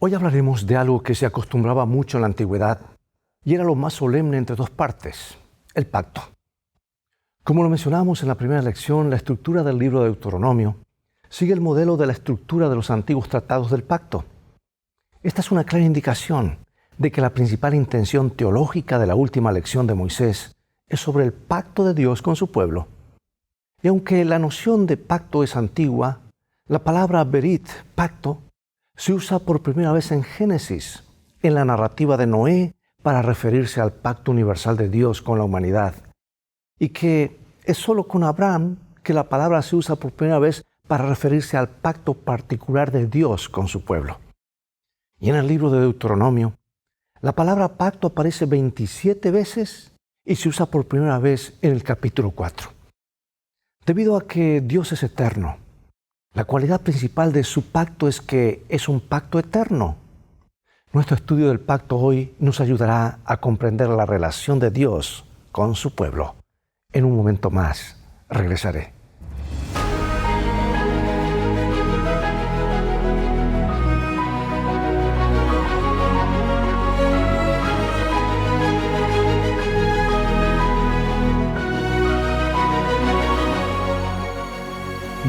Hoy hablaremos de algo que se acostumbraba mucho en la antigüedad y era lo más solemne entre dos partes, el pacto. Como lo mencionamos en la primera lección, la estructura del libro de Deuteronomio sigue el modelo de la estructura de los antiguos tratados del pacto. Esta es una clara indicación de que la principal intención teológica de la última lección de Moisés es sobre el pacto de Dios con su pueblo. Y aunque la noción de pacto es antigua, la palabra berit, pacto, se usa por primera vez en Génesis, en la narrativa de Noé, para referirse al pacto universal de Dios con la humanidad. Y que es solo con Abraham que la palabra se usa por primera vez para referirse al pacto particular de Dios con su pueblo. Y en el libro de Deuteronomio, la palabra pacto aparece 27 veces y se usa por primera vez en el capítulo 4. Debido a que Dios es eterno, la cualidad principal de su pacto es que es un pacto eterno. Nuestro estudio del pacto hoy nos ayudará a comprender la relación de Dios con su pueblo. En un momento más regresaré.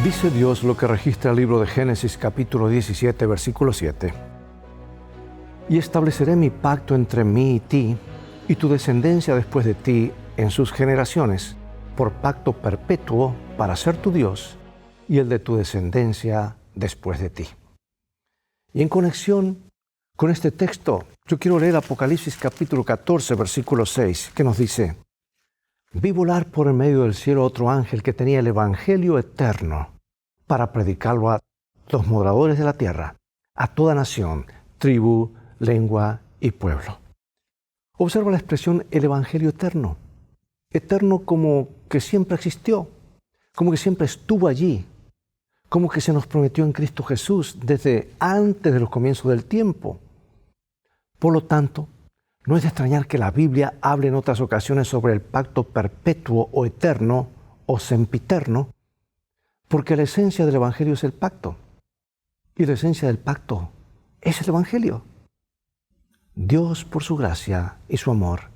Dice Dios lo que registra el libro de Génesis capítulo 17, versículo 7. Y estableceré mi pacto entre mí y ti, y tu descendencia después de ti en sus generaciones, por pacto perpetuo para ser tu Dios, y el de tu descendencia después de ti. Y en conexión con este texto, yo quiero leer Apocalipsis capítulo 14, versículo 6, que nos dice: Vi volar por el medio del cielo otro ángel que tenía el evangelio eterno para predicarlo a los moradores de la tierra, a toda nación, tribu, lengua y pueblo. Observa la expresión el evangelio eterno. Eterno como que siempre existió, como que siempre estuvo allí, como que se nos prometió en Cristo Jesús desde antes de los comienzos del tiempo. Por lo tanto, no es de extrañar que la Biblia hable en otras ocasiones sobre el pacto perpetuo o eterno o sempiterno, porque la esencia del Evangelio es el pacto. Y la esencia del pacto es el Evangelio. Dios, por su gracia y su amor,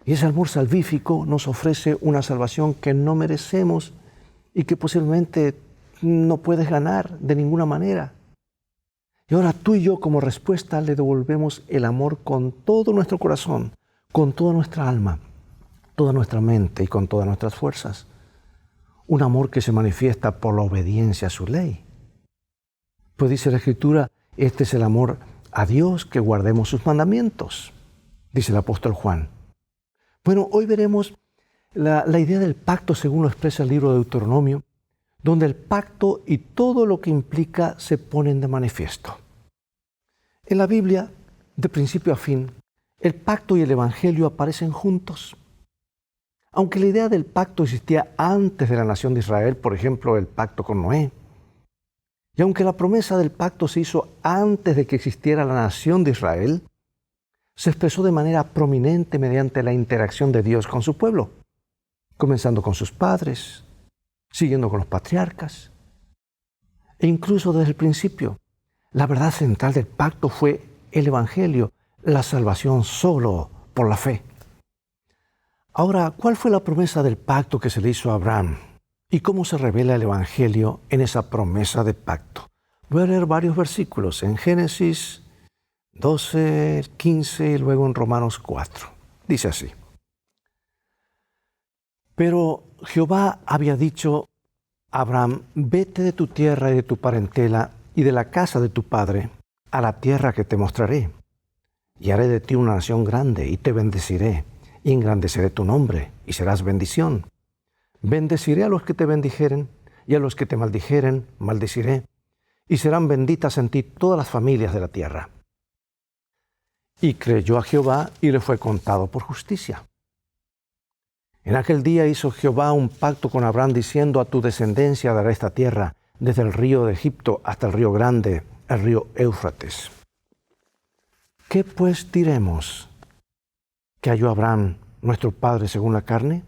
y ese amor salvífico nos ofrece una salvación que no merecemos y que posiblemente no puedes ganar de ninguna manera. Y ahora tú y yo como respuesta le devolvemos el amor con todo nuestro corazón, con toda nuestra alma, toda nuestra mente y con todas nuestras fuerzas. Un amor que se manifiesta por la obediencia a su ley. Pues dice la Escritura, este es el amor a Dios, que guardemos sus mandamientos, dice el apóstol Juan. Bueno, hoy veremos la idea del pacto según lo expresa el libro de Deuteronomio, donde el pacto y todo lo que implica se ponen de manifiesto. En la Biblia, de principio a fin, el pacto y el evangelio aparecen juntos. Aunque la idea del pacto existía antes de la nación de Israel, por ejemplo, el pacto con Noé, y aunque la promesa del pacto se hizo antes de que existiera la nación de Israel, se expresó de manera prominente mediante la interacción de Dios con su pueblo, comenzando con sus padres, siguiendo con los patriarcas. E incluso desde el principio, la verdad central del pacto fue el Evangelio, la salvación solo por la fe. Ahora, ¿cuál fue la promesa del pacto que se le hizo a Abraham? ¿Y cómo se revela el Evangelio en esa promesa de pacto? Voy a leer varios versículos en Génesis 12, 15 y luego en Romanos 4. Dice así: Pero Jehová había dicho a Abraham: vete de tu tierra y de tu parentela y de la casa de tu padre a la tierra que te mostraré. Y haré de ti una nación grande y te bendeciré y engrandeceré tu nombre y serás bendición. Bendeciré a los que te bendijeren y a los que te maldijeren maldeciré, y serán benditas en ti todas las familias de la tierra. Y creyó a Jehová y le fue contado por justicia. En aquel día hizo Jehová un pacto con Abraham diciendo: a tu descendencia daré esta tierra, desde el río de Egipto hasta el río grande, el río Éufrates. ¿Qué pues diremos? ¿Que halló Abraham, nuestro padre según la carne?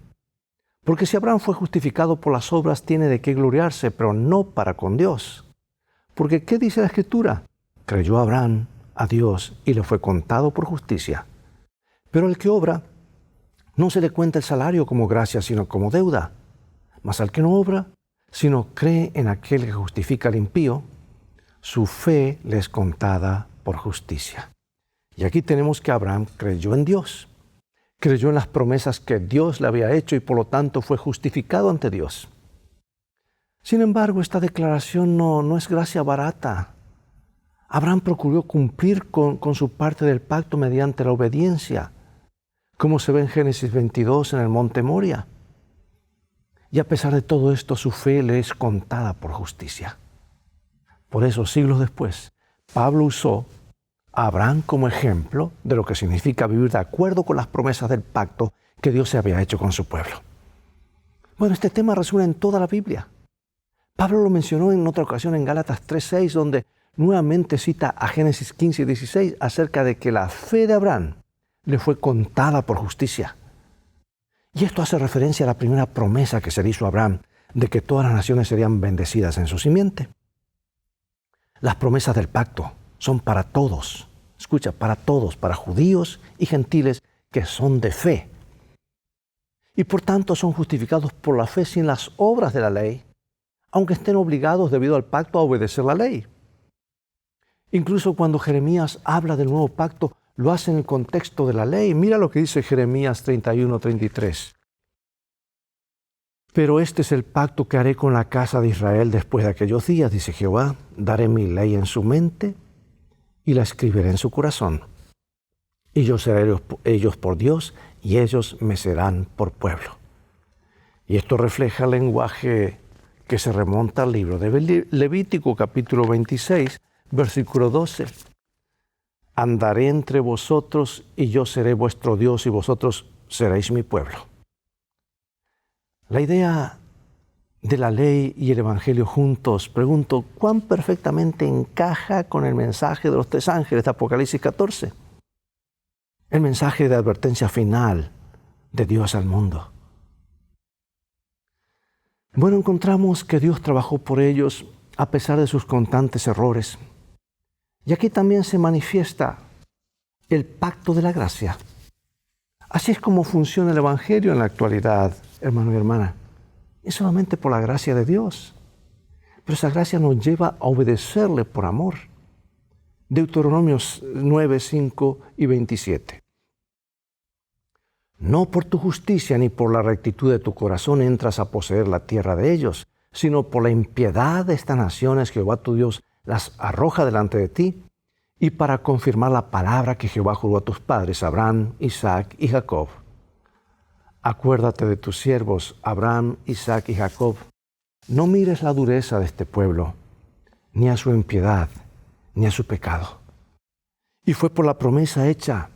Porque si Abraham fue justificado por las obras, tiene de qué gloriarse, pero no para con Dios. Porque ¿qué dice la Escritura? Creyó Abraham a Dios y le fue contado por justicia. Pero el que obra, no se le cuenta el salario como gracia, sino como deuda. Mas al que no obra, sino cree en aquel que justifica al impío, su fe le es contada por justicia. Y aquí tenemos que Abraham creyó en Dios, creyó en las promesas que Dios le había hecho y por lo tanto fue justificado ante Dios. Sin embargo, esta declaración no es gracia barata. Abraham procuró cumplir con su parte del pacto mediante la obediencia, como se ve en Génesis 22 en el monte Moria. Y a pesar de todo esto, su fe le es contada por justicia. Por eso, siglos después, Pablo usó a Abraham como ejemplo de lo que significa vivir de acuerdo con las promesas del pacto que Dios se había hecho con su pueblo. Bueno, este tema resuena en toda la Biblia. Pablo lo mencionó en otra ocasión en Gálatas 3:6, donde nuevamente cita a Génesis 15 y 16 acerca de que la fe de Abraham le fue contada por justicia. Y esto hace referencia a la primera promesa que se le hizo a Abraham, de que todas las naciones serían bendecidas en su simiente. Las promesas del pacto son para todos, escucha, para todos, para judíos y gentiles que son de fe. Y por tanto son justificados por la fe sin las obras de la ley, aunque estén obligados debido al pacto a obedecer la ley. Incluso cuando Jeremías habla del nuevo pacto, lo hace en el contexto de la ley. Mira lo que dice Jeremías 31:33. Pero este es el pacto que haré con la casa de Israel después de aquellos días, dice Jehová. Daré mi ley en su mente y la escribiré en su corazón. Y yo seré ellos por Dios y ellos me serán por pueblo. Y esto refleja el lenguaje que se remonta al libro de Levítico capítulo 26, versículo 12. Andaré entre vosotros y yo seré vuestro Dios y vosotros seréis mi pueblo. La idea de la ley y el evangelio juntos, pregunto, ¿cuán perfectamente encaja con el mensaje de los tres ángeles de Apocalipsis 14? El mensaje de advertencia final de Dios al mundo. Bueno, encontramos que Dios trabajó por ellos a pesar de sus constantes errores. Y aquí también se manifiesta el pacto de la gracia. Así es como funciona el evangelio en la actualidad, hermano y hermana. Es solamente por la gracia de Dios. Pero esa gracia nos lleva a obedecerle por amor. Deuteronomios 9, 5 y 27. No por tu justicia ni por la rectitud de tu corazón entras a poseer la tierra de ellos, sino por la impiedad de estas naciones Jehová tu Dios las arroja delante de ti, y para confirmar la palabra que Jehová juró a tus padres, Abraham, Isaac y Jacob. Acuérdate de tus siervos, Abraham, Isaac y Jacob. No mires la dureza de este pueblo, ni a su impiedad, ni a su pecado. Y fue por la promesa hecha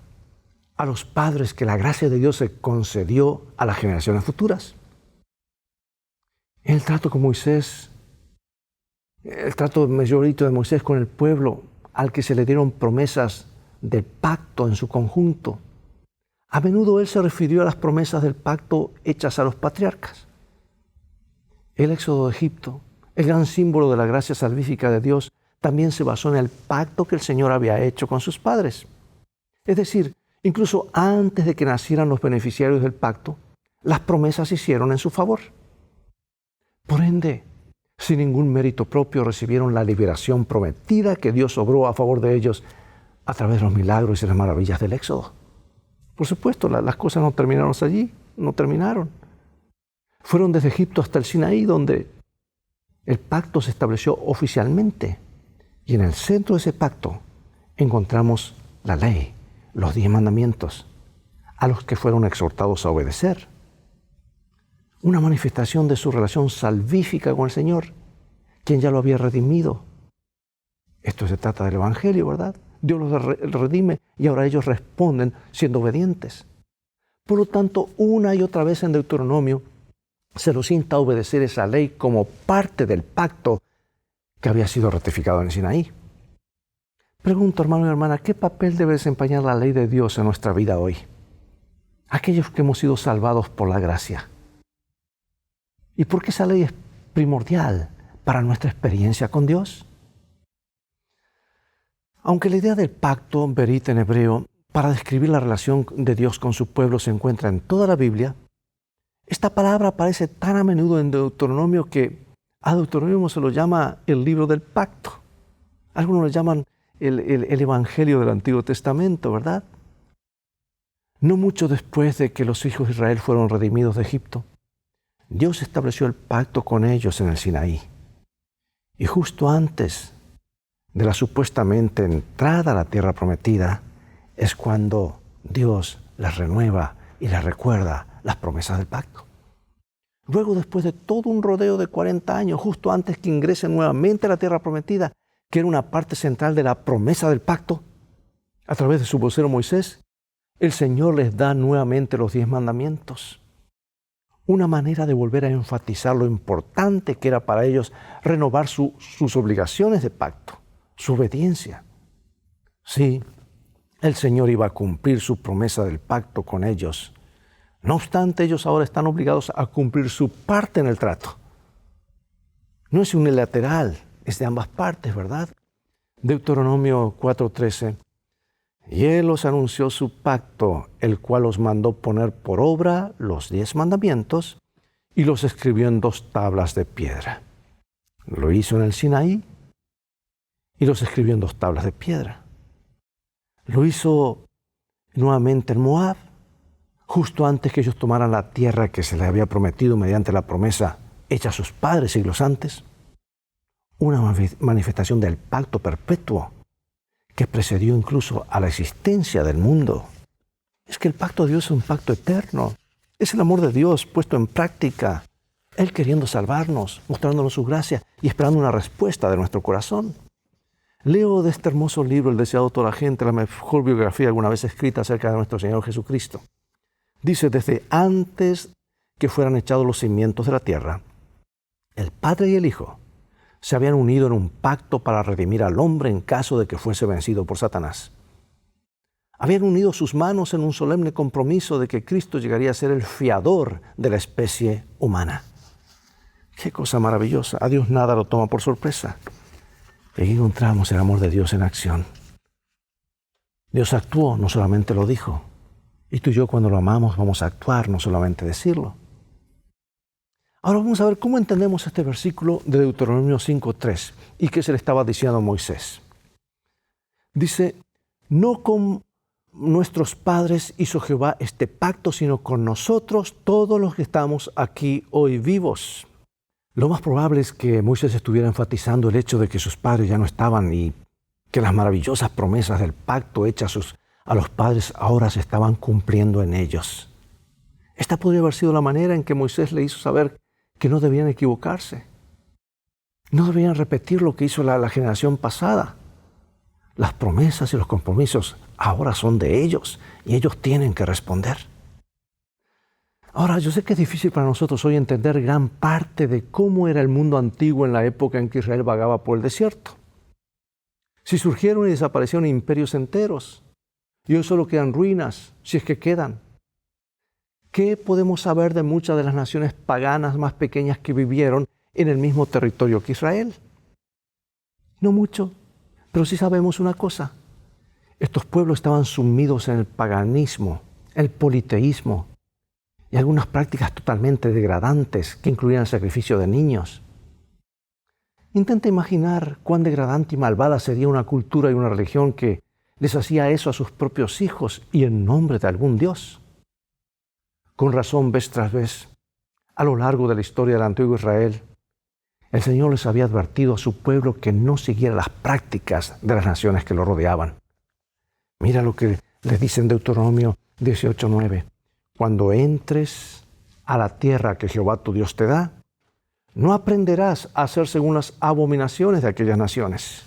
a los padres que la gracia de Dios se concedió a las generaciones futuras. En el trato con Moisés, el trato mayorito de Moisés con el pueblo, al que se le dieron promesas del pacto en su conjunto, a menudo él se refirió a las promesas del pacto hechas a los patriarcas. El éxodo de Egipto, el gran símbolo de la gracia salvífica de Dios, también se basó en el pacto que el Señor había hecho con sus padres. Es decir, incluso antes de que nacieran los beneficiarios del pacto, las promesas se hicieron en su favor. Por ende, sin ningún mérito propio recibieron la liberación prometida que Dios obró a favor de ellos a través de los milagros y las maravillas del Éxodo. Por supuesto, las cosas no terminaron allí, no terminaron. Fueron desde Egipto hasta el Sinaí donde el pacto se estableció oficialmente. Y en el centro de ese pacto encontramos la ley, los 10 mandamientos, a los que fueron exhortados a obedecer. Una manifestación de su relación salvífica con el Señor, quien ya lo había redimido. Esto se trata del Evangelio, ¿verdad? Dios los redime y ahora ellos responden siendo obedientes. Por lo tanto, una y otra vez en Deuteronomio se los insta a obedecer esa ley como parte del pacto que había sido ratificado en Sinaí. Pregunto, hermano y hermana, ¿qué papel debe desempeñar la ley de Dios en nuestra vida hoy? Aquellos que hemos sido salvados por la gracia. ¿Y por qué esa ley es primordial para nuestra experiencia con Dios? Aunque la idea del pacto, berit en hebreo, para describir la relación de Dios con su pueblo se encuentra en toda la Biblia, esta palabra aparece tan a menudo en Deuteronomio que a Deuteronomio se lo llama el libro del pacto. Algunos lo llaman el Evangelio del Antiguo Testamento, ¿verdad? No mucho después de que los hijos de Israel fueron redimidos de Egipto, Dios estableció el pacto con ellos en el Sinaí. Y justo antes de la supuestamente entrada a la tierra prometida, es cuando Dios les renueva y les recuerda las promesas del pacto. Luego, después de todo un rodeo de 40 años, justo antes que ingresen nuevamente a la tierra prometida, que era una parte central de la promesa del pacto, a través de su vocero Moisés, el Señor les da nuevamente los 10 mandamientos. Una manera de volver a enfatizar lo importante que era para ellos renovar sus obligaciones de pacto, su obediencia. Sí, el Señor iba a cumplir su promesa del pacto con ellos. No obstante, ellos ahora están obligados a cumplir su parte en el trato. No es unilateral, es de ambas partes, ¿verdad? Deuteronomio 4:13. Y Él os anunció su pacto, el cual os mandó poner por obra los 10 mandamientos y los escribió en 2 tablas de piedra. Lo hizo en el Sinaí y los escribió en 2 tablas de piedra. Lo hizo nuevamente en Moab, justo antes que ellos tomaran la tierra que se les había prometido mediante la promesa hecha a sus padres siglos antes. Una manifestación del pacto perpetuo que precedió incluso a la existencia del mundo. Es que el pacto de Dios es un pacto eterno. Es el amor de Dios puesto en práctica. Él queriendo salvarnos, mostrándonos su gracia y esperando una respuesta de nuestro corazón. Leo de este hermoso libro, El deseado de toda la gente, la mejor biografía alguna vez escrita acerca de nuestro Señor Jesucristo. Dice, desde antes que fueran echados los cimientos de la tierra, el Padre y el Hijo se habían unido en un pacto para redimir al hombre en caso de que fuese vencido por Satanás. Habían unido sus manos en un solemne compromiso de que Cristo llegaría a ser el fiador de la especie humana. ¡Qué cosa maravillosa! A Dios nada lo toma por sorpresa. Y aquí encontramos el amor de Dios en acción. Dios actuó, no solamente lo dijo. Y tú y yo cuando lo amamos vamos a actuar, no solamente decirlo. Ahora vamos a ver cómo entendemos este versículo de Deuteronomio 5:3 y qué se le estaba diciendo a Moisés. Dice, no con nuestros padres hizo Jehová este pacto, sino con nosotros todos los que estamos aquí hoy vivos. Lo más probable es que Moisés estuviera enfatizando el hecho de que sus padres ya no estaban y que las maravillosas promesas del pacto hechas a los padres ahora se estaban cumpliendo en ellos. Esta podría haber sido la manera en que Moisés le hizo saber que no debían equivocarse. No debían repetir lo que hizo la generación pasada. Las promesas y los compromisos ahora son de ellos y ellos tienen que responder. Ahora, yo sé que es difícil para nosotros hoy entender gran parte de cómo era el mundo antiguo en la época en que Israel vagaba por el desierto. Si surgieron y desaparecieron imperios enteros y hoy solo quedan ruinas, si es que quedan. ¿Qué podemos saber de muchas de las naciones paganas más pequeñas que vivieron en el mismo territorio que Israel? No mucho, pero sí sabemos una cosa. Estos pueblos estaban sumidos en el paganismo, el politeísmo y algunas prácticas totalmente degradantes que incluían el sacrificio de niños. Intenta imaginar cuán degradante y malvada sería una cultura y una religión que les hacía eso a sus propios hijos y en nombre de algún Dios. Con razón, vez tras vez, a lo largo de la historia del antiguo Israel, el Señor les había advertido a su pueblo que no siguiera las prácticas de las naciones que lo rodeaban. Mira lo que les dice en Deuteronomio 18:9. Cuando entres a la tierra que Jehová tu Dios te da, no aprenderás a hacer según las abominaciones de aquellas naciones.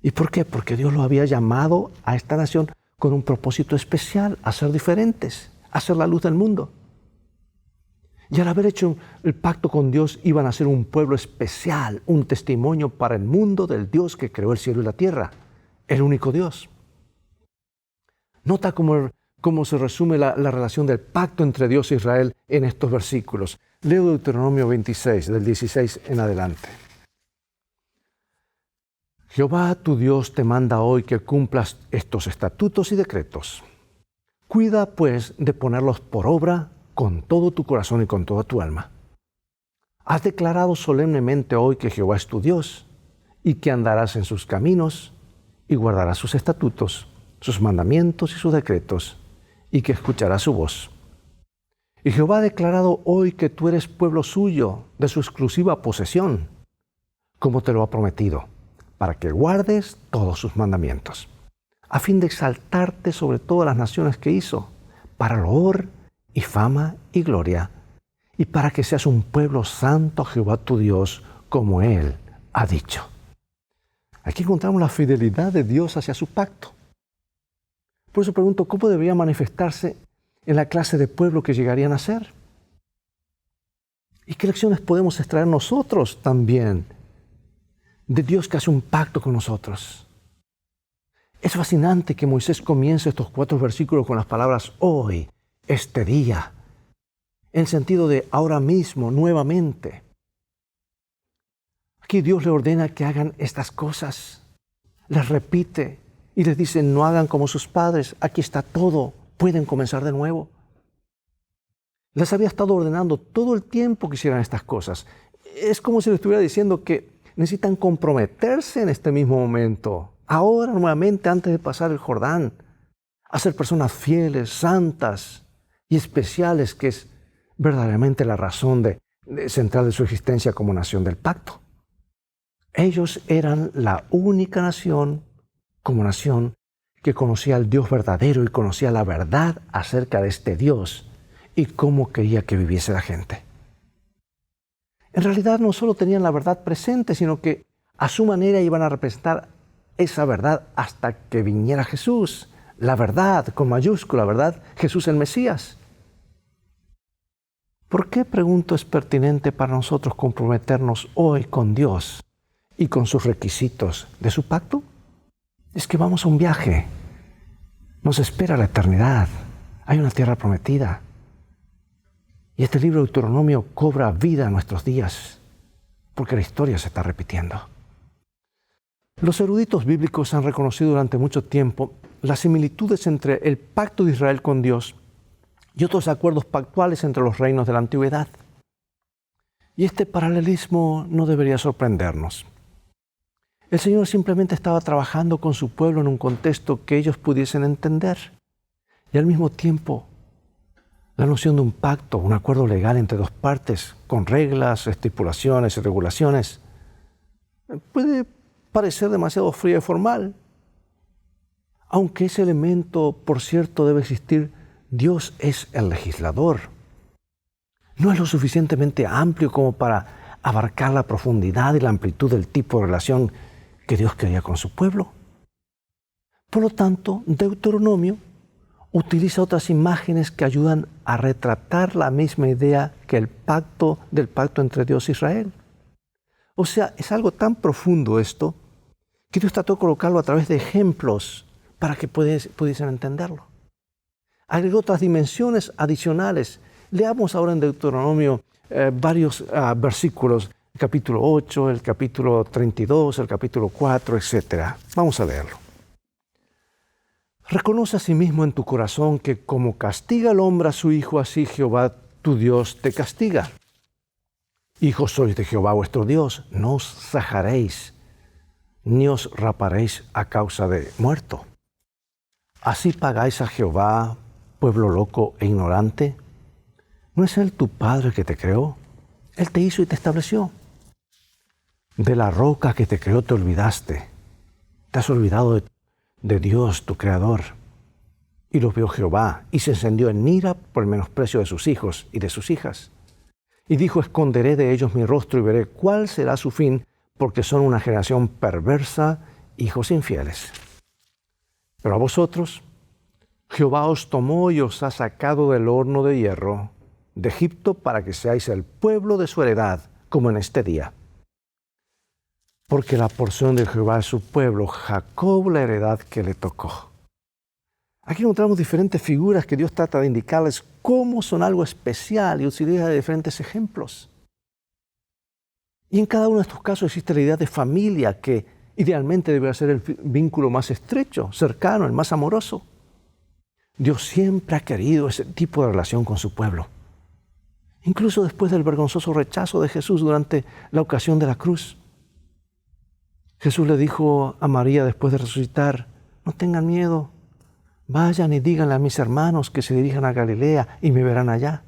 ¿Y por qué? Porque Dios lo había llamado a esta nación con un propósito especial, a ser diferentes, a ser la luz del mundo. Y al haber hecho el pacto con Dios, iban a ser un pueblo especial, un testimonio para el mundo del Dios que creó el cielo y la tierra, el único Dios. Nota cómo se resume la relación del pacto entre Dios e Israel en estos versículos. Leo Deuteronomio 26, del 16 en adelante. Jehová tu Dios te manda hoy que cumplas estos estatutos y decretos. Cuida, pues, de ponerlos por obra con todo tu corazón y con toda tu alma. Has declarado solemnemente hoy que Jehová es tu Dios y que andarás en sus caminos y guardarás sus estatutos, sus mandamientos y sus decretos, y que escucharás su voz. Y Jehová ha declarado hoy que tú eres pueblo suyo, de su exclusiva posesión, como te lo ha prometido, para que guardes todos sus mandamientos, a fin de exaltarte sobre todas las naciones que hizo, para loor y fama y gloria, y para que seas un pueblo santo a Jehová tu Dios, como Él ha dicho. Aquí encontramos la fidelidad de Dios hacia su pacto. Por eso pregunto, ¿cómo debería manifestarse en la clase de pueblo que llegarían a ser? ¿Y qué lecciones podemos extraer nosotros también de Dios que hace un pacto con nosotros? Es fascinante que Moisés comience estos 4 versículos con las palabras hoy, este día, en sentido de ahora mismo, nuevamente. Aquí Dios le ordena que hagan estas cosas, les repite y les dice no hagan como sus padres, aquí está todo, pueden comenzar de nuevo. Les había estado ordenando todo el tiempo que hicieran estas cosas. Es como si les estuviera diciendo que necesitan comprometerse en este mismo momento, ahora nuevamente antes de pasar el Jordán, a ser personas fieles, santas y especiales, que es verdaderamente la razón central de su existencia como nación del pacto. Ellos eran la única nación, como nación, que conocía al Dios verdadero y conocía la verdad acerca de este Dios y cómo quería que viviese la gente. En realidad no solo tenían la verdad presente, sino que a su manera iban a representar esa verdad hasta que viniera Jesús. La verdad, con mayúscula, ¿verdad? Jesús el Mesías. ¿Por qué, pregunto, es pertinente para nosotros comprometernos hoy con Dios y con sus requisitos de su pacto? Es que vamos a un viaje. Nos espera la eternidad. Hay una tierra prometida. Y este libro de Deuteronomio cobra vida en nuestros días, porque la historia se está repitiendo. Los eruditos bíblicos han reconocido durante mucho tiempo las similitudes entre el pacto de Israel con Dios y otros acuerdos pactuales entre los reinos de la antigüedad. Y este paralelismo no debería sorprendernos. El Señor simplemente estaba trabajando con su pueblo en un contexto que ellos pudiesen entender. Y al mismo tiempo, la noción de un pacto, un acuerdo legal entre dos partes, con reglas, estipulaciones y regulaciones, puede parecer demasiado fría y formal. Aunque ese elemento, por cierto, debe existir, Dios es el legislador. No es lo suficientemente amplio como para abarcar la profundidad y la amplitud del tipo de relación que Dios quería con su pueblo. Por lo tanto, Deuteronomio utiliza otras imágenes que ayudan a retratar la misma idea que el pacto entre Dios e Israel. O sea, es algo tan profundo esto que Dios trató de colocarlo a través de ejemplos para que pudiesen entenderlo. Agregó otras dimensiones adicionales. Leamos ahora en Deuteronomio varios versículos, el capítulo 8, el capítulo 32, el capítulo 4, etc. Vamos a leerlo. Reconoce asimismo en tu corazón que como castiga el hombre a su hijo, así Jehová tu Dios te castiga. Hijos sois de Jehová vuestro Dios, no os sajaréis, ni os raparéis a causa de muerto. ¿Así pagáis a Jehová, pueblo loco e ignorante? ¿No es Él tu Padre que te creó? Él te hizo y te estableció. De la roca que te creó te olvidaste. Te has olvidado de Dios, tu Creador. Y lo vio Jehová, y se encendió en ira por el menosprecio de sus hijos y de sus hijas. Y dijo, esconderé de ellos mi rostro y veré cuál será su fin, porque son una generación perversa, hijos infieles. Pero a vosotros, Jehová os tomó y os ha sacado del horno de hierro de Egipto para que seáis el pueblo de su heredad, como en este día. Porque la porción de Jehová es su pueblo, Jacob la heredad que le tocó. Aquí encontramos diferentes figuras que Dios trata de indicarles cómo son algo especial y utiliza diferentes ejemplos. Y en cada uno de estos casos existe la idea de familia que Idealmente debería ser el vínculo más estrecho, cercano, el más amoroso. Dios siempre ha querido ese tipo de relación con su pueblo. Incluso después del vergonzoso rechazo de Jesús durante la ocasión de la cruz. Jesús le dijo a María después de resucitar, no tengan miedo, vayan y díganle a mis hermanos que se dirijan a Galilea y me verán allá.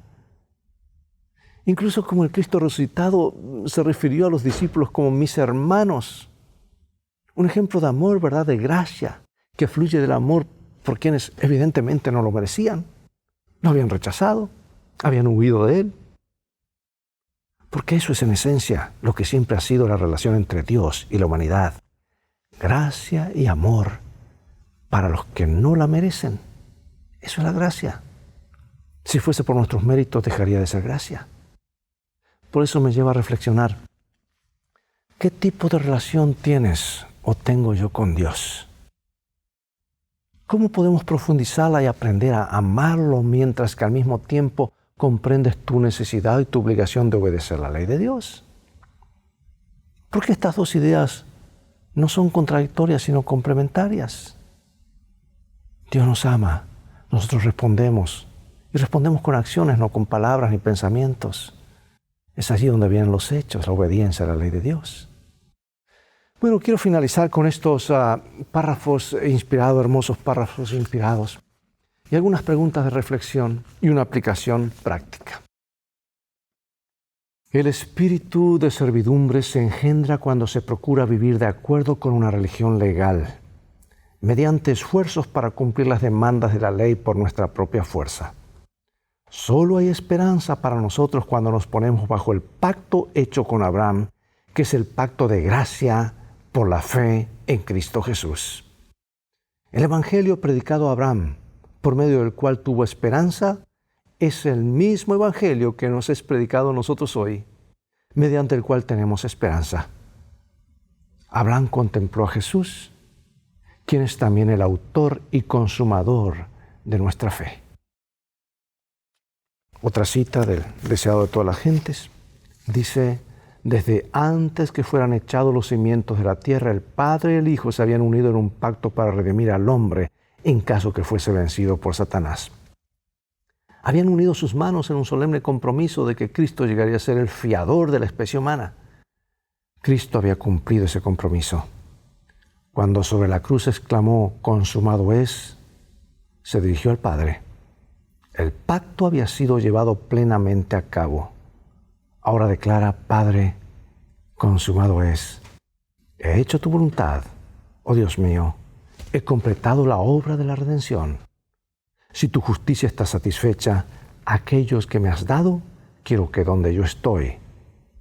Incluso como el Cristo resucitado se refirió a los discípulos como mis hermanos. Un ejemplo de amor, ¿verdad? De gracia, que fluye del amor por quienes evidentemente no lo merecían. Lo habían rechazado, habían huido de Él. Porque eso es en esencia lo que siempre ha sido la relación entre Dios y la humanidad. Gracia y amor para los que no la merecen. Eso es la gracia. Si fuese por nuestros méritos, dejaría de ser gracia. Por eso me lleva a reflexionar, ¿qué tipo de relación tienes o tengo yo con Dios? ¿Cómo podemos profundizarla y aprender a amarlo mientras que al mismo tiempo comprendes tu necesidad y tu obligación de obedecer la ley de Dios? Porque estas dos ideas no son contradictorias, sino complementarias. Dios nos ama, nosotros respondemos, y respondemos con acciones, no con palabras ni pensamientos. Es allí donde vienen los hechos, la obediencia a la ley de Dios. Bueno, quiero finalizar con estos párrafos inspirados, hermosos párrafos inspirados, y algunas preguntas de reflexión y una aplicación práctica. El espíritu de servidumbre se engendra cuando se procura vivir de acuerdo con una religión legal, mediante esfuerzos para cumplir las demandas de la ley por nuestra propia fuerza. Solo hay esperanza para nosotros cuando nos ponemos bajo el pacto hecho con Abraham, que es el pacto de gracia por la fe en Cristo Jesús. El evangelio predicado a Abraham, por medio del cual tuvo esperanza, es el mismo evangelio que nos es predicado a nosotros hoy, mediante el cual tenemos esperanza. Abraham contempló a Jesús, quien es también el autor y consumador de nuestra fe. Otra cita del deseado de todas las gentes dice: desde antes que fueran echados los cimientos de la tierra, el Padre y el Hijo se habían unido en un pacto para redimir al hombre en caso que fuese vencido por Satanás. Habían unido sus manos en un solemne compromiso de que Cristo llegaría a ser el fiador de la especie humana. Cristo había cumplido ese compromiso. Cuando sobre la cruz exclamó, consumado es, se dirigió al Padre. El pacto había sido llevado plenamente a cabo. Ahora declara, Padre, consumado es. He hecho tu voluntad, oh Dios mío. He completado la obra de la redención. Si tu justicia está satisfecha, aquellos que me has dado, quiero que donde yo estoy,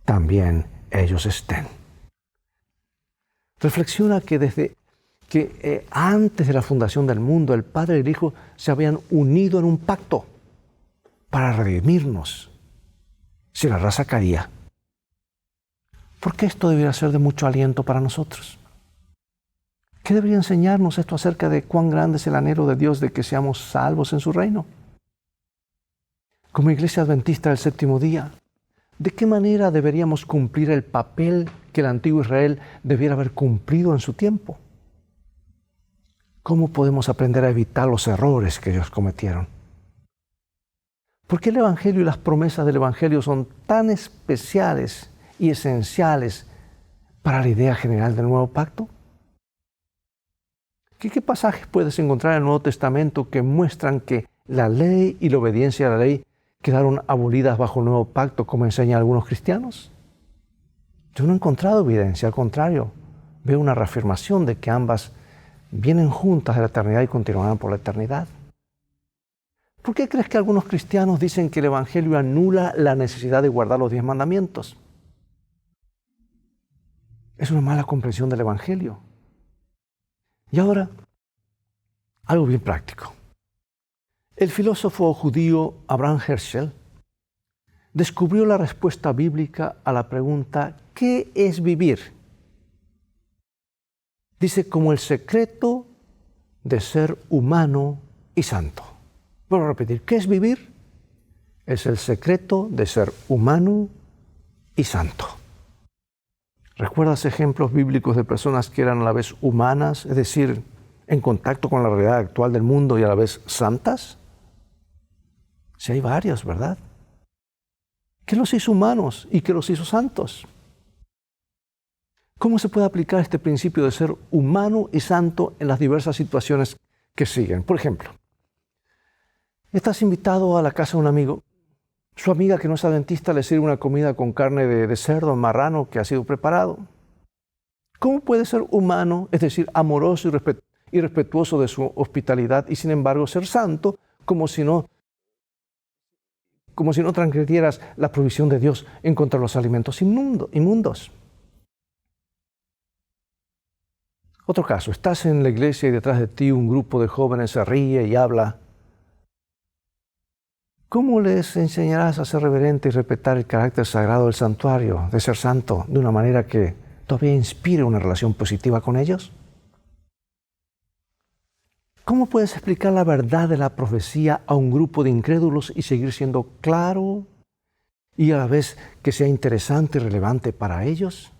también ellos estén. Reflexiona que desde que antes de la fundación del mundo, el Padre y el Hijo se habían unido en un pacto para redimirnos si la raza caía. ¿Por qué esto debería ser de mucho aliento para nosotros? ¿Qué debería enseñarnos esto acerca de cuán grande es el anhelo de Dios de que seamos salvos en su reino? Como Iglesia Adventista del Séptimo Día, ¿de qué manera deberíamos cumplir el papel que el antiguo Israel debiera haber cumplido en su tiempo? ¿Cómo podemos aprender a evitar los errores que ellos cometieron? ¿Por qué el Evangelio y las promesas del Evangelio son tan especiales y esenciales para la idea general del nuevo pacto? ¿Qué pasajes puedes encontrar en el Nuevo Testamento que muestran que la ley y la obediencia a la ley quedaron abolidas bajo el nuevo pacto, como enseñan algunos cristianos? Yo no he encontrado evidencia, al contrario, veo una reafirmación de que ambas vienen juntas de la eternidad y continuarán por la eternidad. ¿Por qué crees que algunos cristianos dicen que el Evangelio anula la necesidad de guardar los 10 mandamientos? Es una mala comprensión del Evangelio. Y ahora, algo bien práctico. El filósofo judío Abraham Heschel descubrió la respuesta bíblica a la pregunta ¿qué es vivir? Dice, como el secreto de ser humano y santo. Vuelvo a repetir, ¿qué es vivir? Es el secreto de ser humano y santo. ¿Recuerdas ejemplos bíblicos de personas que eran a la vez humanas, es decir, en contacto con la realidad actual del mundo y a la vez santas? Sí, hay varios, ¿verdad? ¿Qué los hizo humanos y qué los hizo santos? ¿Cómo se puede aplicar este principio de ser humano y santo en las diversas situaciones que siguen? Por ejemplo, estás invitado a la casa de un amigo. Su amiga, que no es adventista, le sirve una comida con carne de cerdo, marrano, que ha sido preparado. ¿Cómo puede ser humano, es decir, amoroso y respetuoso de su hospitalidad, y sin embargo ser santo, como si no transgredieras la provisión de Dios en contra de los alimentos inmundos? Otro caso, estás en la iglesia y detrás de ti un grupo de jóvenes se ríe y habla. ¿Cómo les enseñarás a ser reverente y respetar el carácter sagrado del santuario, de ser santo, de una manera que todavía inspire una relación positiva con ellos? ¿Cómo puedes explicar la verdad de la profecía a un grupo de incrédulos y seguir siendo claro y a la vez que sea interesante y relevante para ellos?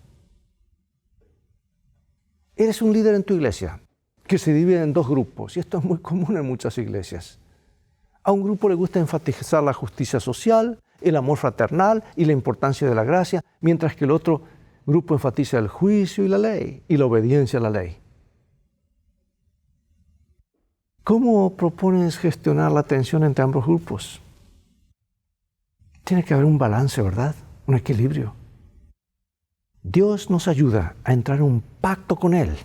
Eres un líder en tu iglesia que se divide en dos grupos, y esto es muy común en muchas iglesias. A un grupo le gusta enfatizar la justicia social, el amor fraternal y la importancia de la gracia, mientras que el otro grupo enfatiza el juicio y la ley y la obediencia a la ley. ¿Cómo propones gestionar la tensión entre ambos grupos? Tiene que haber un balance, ¿verdad? Un equilibrio. Dios nos ayuda a entrar en un pacto con Él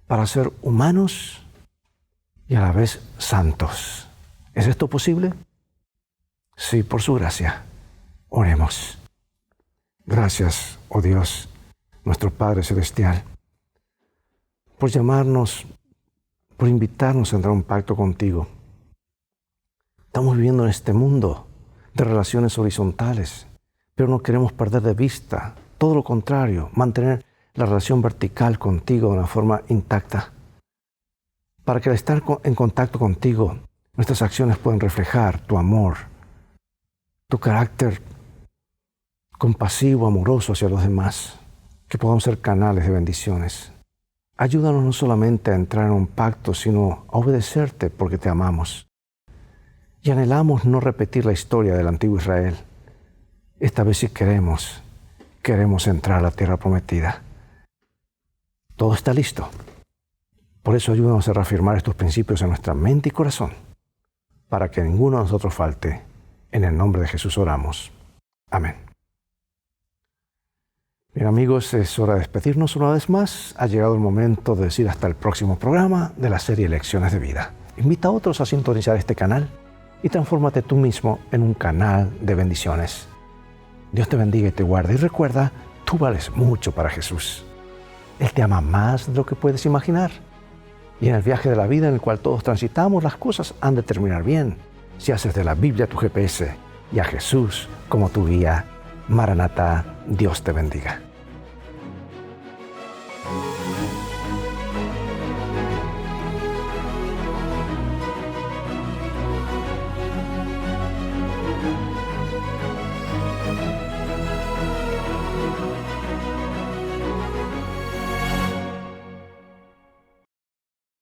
para ser humanos y a la vez santos. ¿Es esto posible? Sí, por su gracia. Oremos. Gracias, oh Dios, nuestro Padre Celestial, por llamarnos, por invitarnos a entrar en un pacto contigo. Estamos viviendo en este mundo de relaciones horizontales, pero no queremos perder de vista, todo lo contrario, mantener la relación vertical contigo de una forma intacta, para que al estar en contacto contigo, nuestras acciones pueden reflejar tu amor, tu carácter compasivo, amoroso hacia los demás, que podamos ser canales de bendiciones. Ayúdanos no solamente a entrar en un pacto, sino a obedecerte porque te amamos. Y anhelamos no repetir la historia del antiguo Israel. Esta vez sí queremos entrar a la tierra prometida. Todo está listo. Por eso ayúdanos a reafirmar estos principios en nuestra mente y corazón, para que ninguno de nosotros falte. En el nombre de Jesús oramos. Amén. Bien, amigos, es hora de despedirnos una vez más. Ha llegado el momento de decir hasta el próximo programa de la serie Lecciones de Vida. Invita a otros a sintonizar este canal y transfórmate tú mismo en un canal de bendiciones. Dios te bendiga y te guarde. Y recuerda, tú vales mucho para Jesús. Él te ama más de lo que puedes imaginar. Y en el viaje de la vida en el cual todos transitamos, las cosas han de terminar bien si haces de la Biblia tu GPS y a Jesús como tu guía. Maranatá, Dios te bendiga.